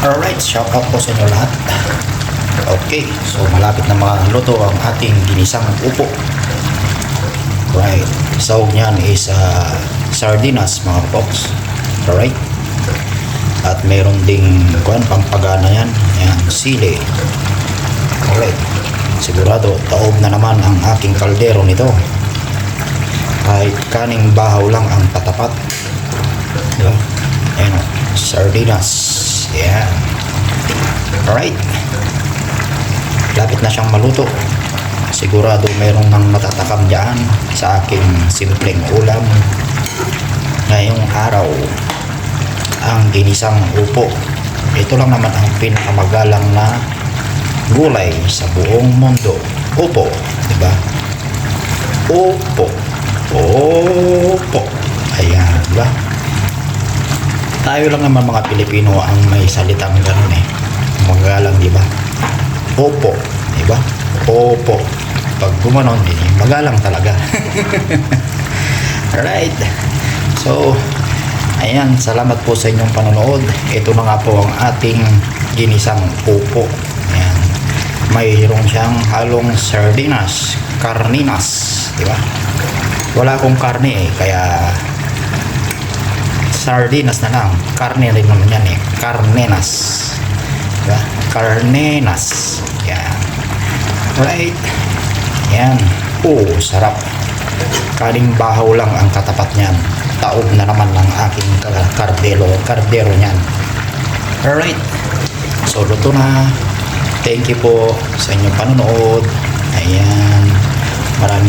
Alright, shout out po sa inyo lahat. Okay, so malapit na maluto ang ating ginisang upo. Right, sahog niyan is sardinas mga folks. Alright, at mayroon ding pampagana yan, sili. Alright, sigurado taob na naman ang aking kaldero nito. Kahit kaning bahaw lang ang patapat, diba? Ayan, sardinas. Yan. Alright, lapit na siyang maluto. Sigurado mayroong nang matatakam dyan sa aking simpleng ulam ngayong araw, ang ginisang upo. Ito lang naman ang pinakamagalang na gulay sa buong mundo. Upo, diba? Upo. Opo. Ayan, diba? Tayo lang naman mga Pilipino ang may salitang gano'n magalang, diba? Opo, diba? Opo. Pag gumanon, magalang talaga. Alright. So, ayan, salamat po sa inyong panonood. Ito na nga po ang ating ginisang upo. Ayan. Mayroon siyang halong sardinas, karninas, diba? Wala akong karne kaya sardinas na lang. Karne rin naman yan karnenas, diba? Karnenas. Yan. Alright. Yan. Sarap. Kaning bahaw lang ang katapat niyan. Taob na naman ng aking kardero niyan. Alright. So, luto na. Thank you po sa inyong panonood. Ayan.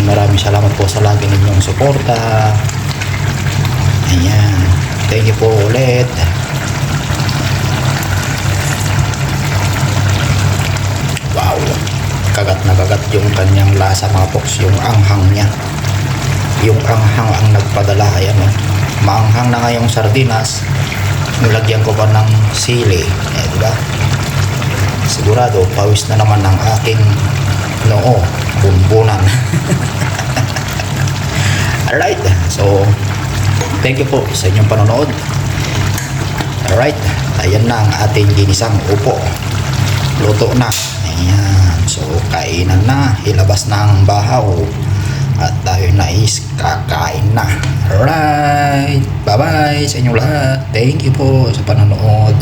Maraming salamat po sa lagi ninyong suporta. Ayan. Thank you po ulit. Wow. Kagat na kagat yung kanyang lasa mga poks. Yung anghang niya. Yung anghang ang nagpadala. Ayan maanghang na nga yung sardinas. Nilagyan ko pa ng sili. Diba? Sigurado pawis na naman ng aking noo. Bunbunan. Alright. So, thank you po sa inyong panonood. Alright. Ayan na ang ating ginisang upo. Luto na. Ayan. So, kainan na. Ilabas na ang bahaw. At tayo na is kakain na. Alright. Bye-bye sa inyong lahat. Thank you po sa panonood.